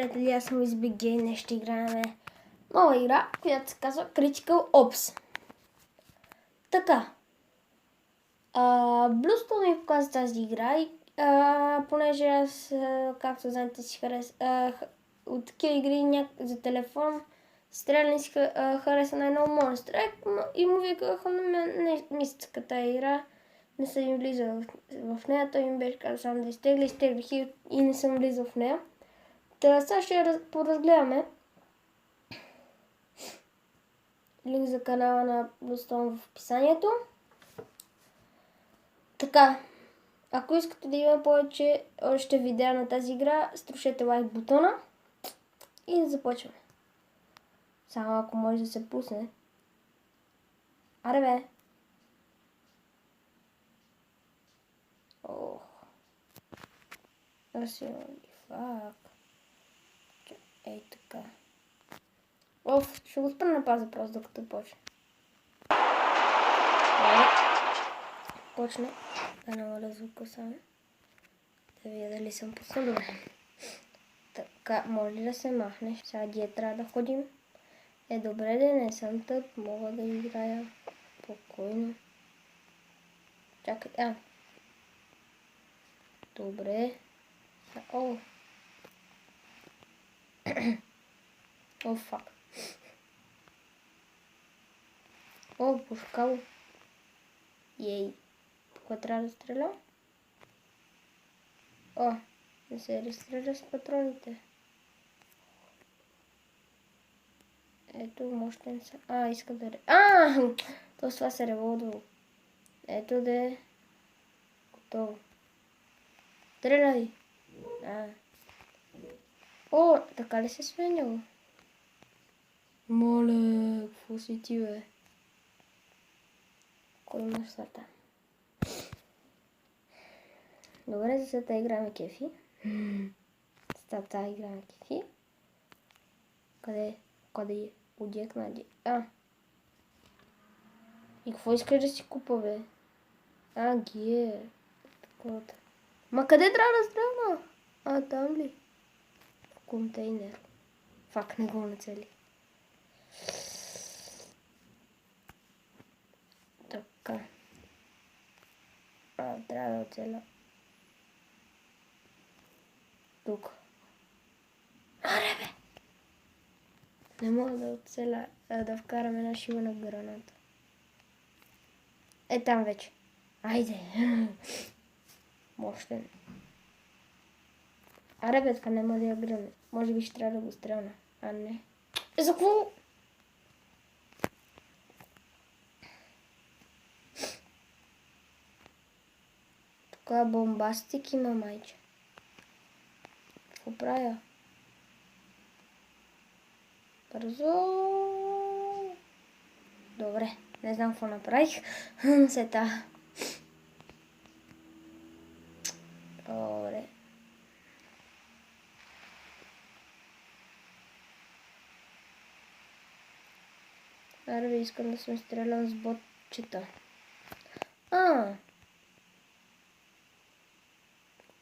приятели, аз съм Избигей. Днес ще играем нова игра, която се казва Critical Ops. Така. Блюстъл ми показа тази игра и понеже аз, както знаете, си от такива игри за телефон, стреляни си хареса на едно Monster и му викаха, не иска тази игра. Не съм влизал в нея, той ми беше казал само да изтеглих и не съм влизал в нея. Сега ще поразгледаме. Линк за канала на Bluestone в описанието. Така, ако искате да има повече още видеа на тази игра, струшете лайк бутона и да започваме. Само ако може да се пусне. Аре бе! Ох. Фак. Ей така. Ще го спра на паза просто докато почне. Почне. Да намаля звука само. Да видя дали съм пуснал. Добре. Така, може ли да се махнеш? Сега где трябва да ходим? Добре, да не съм тъп. Мога да играя спокойно. Чакай, Добре. О, фак. Пушкало. Ей. Кога трябва да стреля? Не се разстреля с патроните. Ето, мощен са. Иска да... То с това се револдвало. Ето да е. Готово. Стреляй! Така ли се сменяло? Моля, какво си ти, бе? Кой има свата? Добре, за сега игра ме кефи. Стата игра ме кефи. Къде е? Одекна. И какво искаш да си купа, бе? Таковата. Ма къде трябва да стрелна? Там ли? В контейнер. Фак, не го нацели. Така. Трябва да оцеля. Тук. Аре, бе! Не мога да оцеля, да вкарам една шивана граната. Там вече. Айде! Мощен. Аре, бе, така няма да я гръмне. Може би ще трябва да го стрелна. Не. За какво? Тук бомбастик има, майче. Какво правя? Бързо. Добре, не знам какво направих. Сета. Добре. Аре, искам да съм стрелял с ботчета.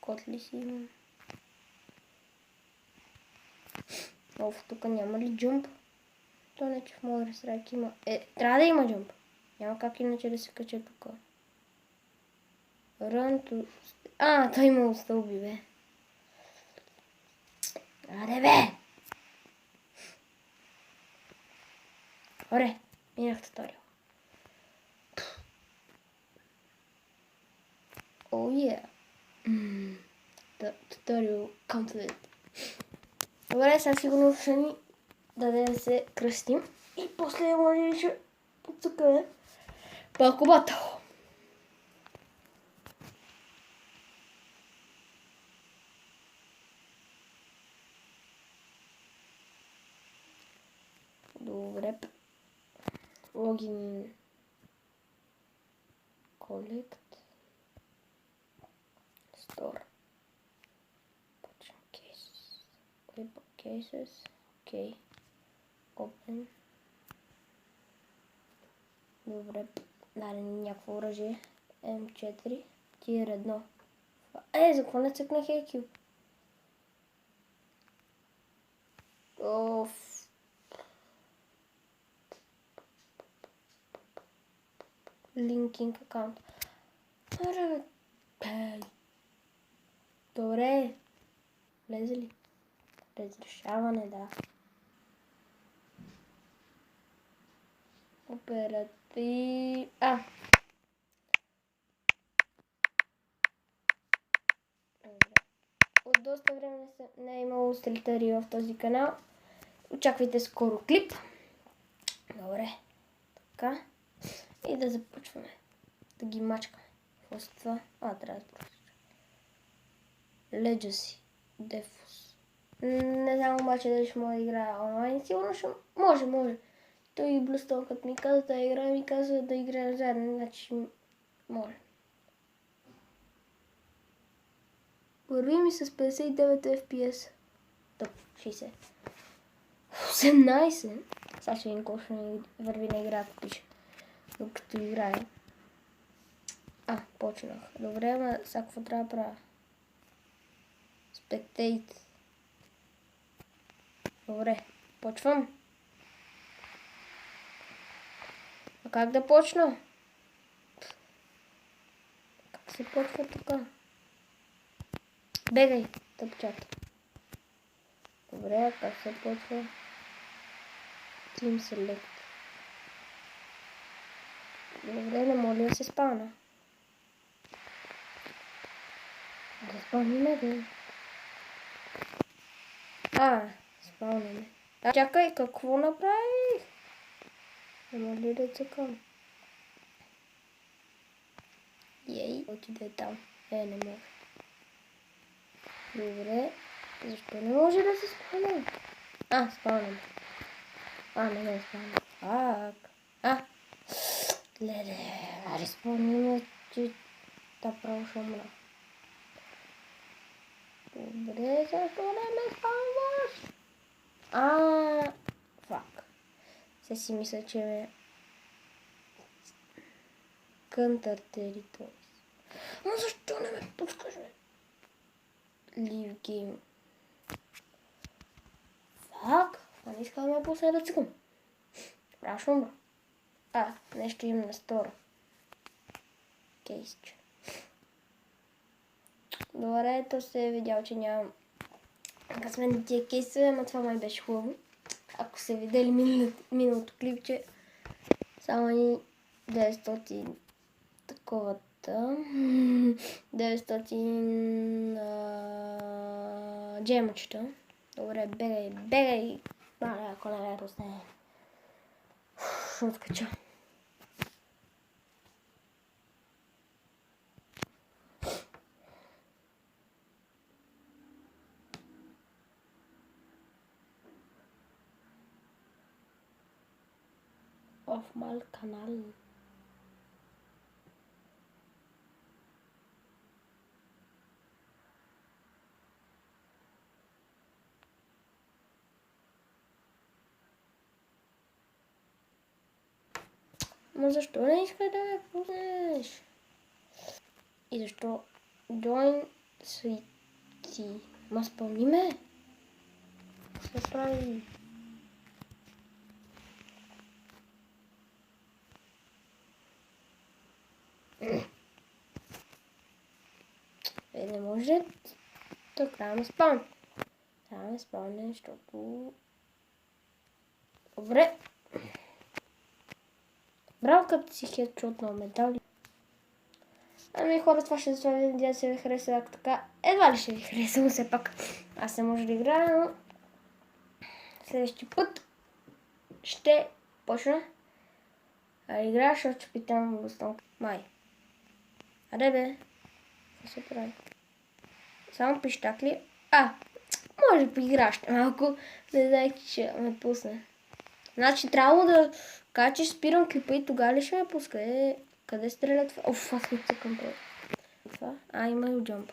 Кот ли си имам? Тук няма ли джумп? То не, че в моя разстрайк има. Трябва да има джумп. Няма как иначе да се кача тук. Рънто... той има стълби, бе. Аре, бе! Оре, минах туториал. Туториал complete. Добре, сега сигурно ще ни даде да се кръстим. И после може да ще подсъкаме палко батъл. Добре. Login. Collect. Store. Cases. Cases. Окей. Open. Добре. Даде някакво оръжие. М4. Тир 1. За какво не цъкнах EQ? Оф. Linking аккаунт. Аре, бе. Добре. Влезе ли? Разрешаване, да. Оператив... От доста време не е имало стрелтари в този канал. Очаквайте скоро клип. Добре. Така. И да започваме. Да ги мачкаме. Какво са това? Трябва да просто. Legacy. Defus. Не знам обаче дали ще мога да играя онлайн. Сигурно ще... Може. Той и Блюстон, като ми каза да играя, ми каза да играем заедно. Значи може. Върви ми с 59 FPS. Топ, 60. 18. Сега ще видим колко ще върви на играта, пише. Докато играя. Почнах. Добре, ама сега какво трябва да правя? Spectate. Добре, почвам. А как да почна? Как се почва така? Бегай, тъпчат. Добре, как се почва? Team Select. Добре, не моля да се спавна. Да спавниме, бе. Спавнаме. Чакай, какво направих? Не моля да цъкам. Ей, отиде там. Не може. Добре. Защо не може да се спавнем? Спавнем. Не спавнем. Леле, респавниме, че право ще умра. Добре, защо не ме спаваш? Фак. Се си мисля, че ме... Counter Territories. Но защо не ме пускаш, бе? Leave game. Фак. Не искам да ме пусне да цъкам. Право ще умра. Нещо им на стора. Кейсче. Добре, ето се е видял, че нямам късмет тия кейсове, но това май беше хубаво. Ако се видели миналото клипче, само ни 900 таковата. 900 джемочета. Добре, бегай. Маля, ако не росне. Ще откача. Auf mal канал. Но защо не искаш да ме пуснеш? И защо Join Sweetie? Ма спомни ме. Се прави. Не може да правим спаун. Правим спаун, защото... Добре. Браво, като си хедшот на медали. Хора, това ще за това видео, да се ви хареса, ако така. Едва ли ще ви хареса, но все пак. Аз не може да играя, но... Следващия път ще почна играя, защото ще питам Блюстон. Май. Аре бе. Какво се прави? Само пищакли. Може да поиграш малко. Не дай, че ще ме пусне. Значи трябвало да кажа, че спирам клипа и тогава ли ще ме пуска? Къде стреля това? Аз не цъкам това. Има и джамп.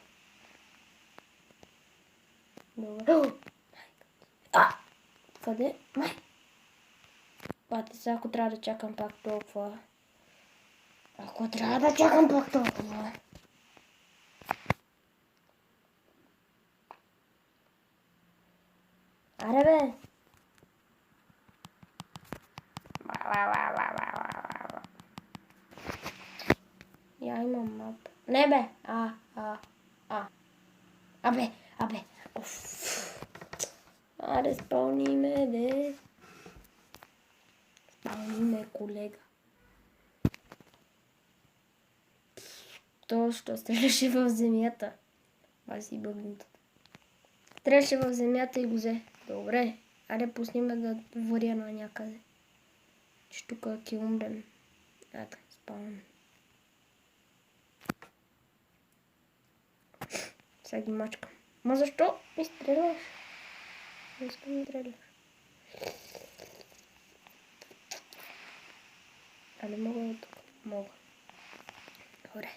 Добре. Къде? Май. Сега ако трябва да чакам пак толкова. Аре бе, Я имам мапа. Не бе! Абе. Оф. Аре, спълни ме, де. Спълни ме, колега. То, що стреляше в земята. Баси бъгнато. Стреляше в земята и го взе. Добре. Аре, пусни ме да въря на някъде. Че тук ки умрем. Ето, спавам. Сега ги мачкам. Ма защо ми стреляш? Не искам да стреляш. А не мога да тук? Мога. Добре.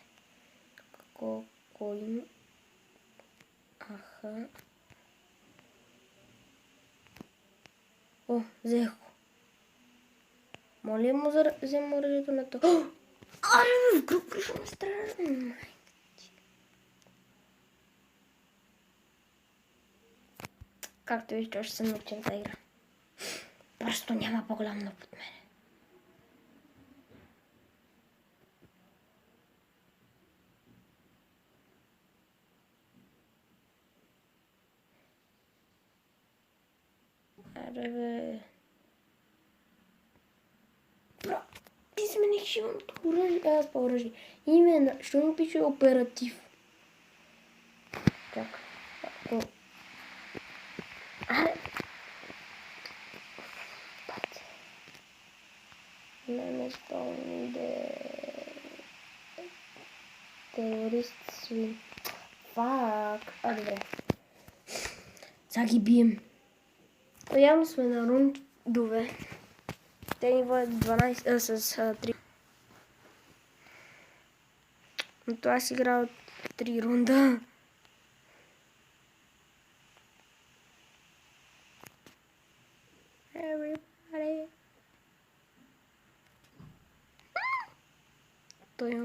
Колко им? Аха. О, взех го. Моля му взема оръжието на то. Аре, в група ще ме стреля. Както виждате, още съм учен за игра. Просто няма по-голям напът от мене. Аре бе. Бра, измених шивамто оръжие. Аз по-оръжие. Именно, ще му пише оператив. Чакай. Аре. Не ме спомни де... Терорист свин. Фак. А, добре. Сега ги бием. Явно сме на рундове. Те ни водят 12 с 3. Но това аз играл 3 рунда. Everybody. Той е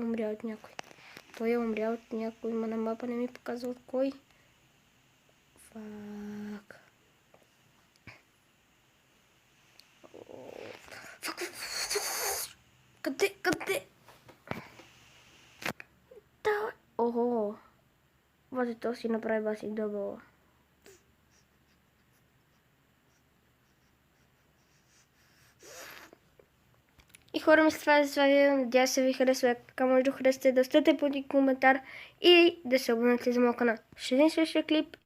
умрял от някой. Ма на мапа не ми показва от кой. Фак. Къде? Давай. Охо. Бази, то си направи баси дъбъла. И хора, ми с това за това видео. Надявам се ви харесва. Така може да харесате, да оставите под коментар и да се абонирате за моя канал. Ще видим следващия клип.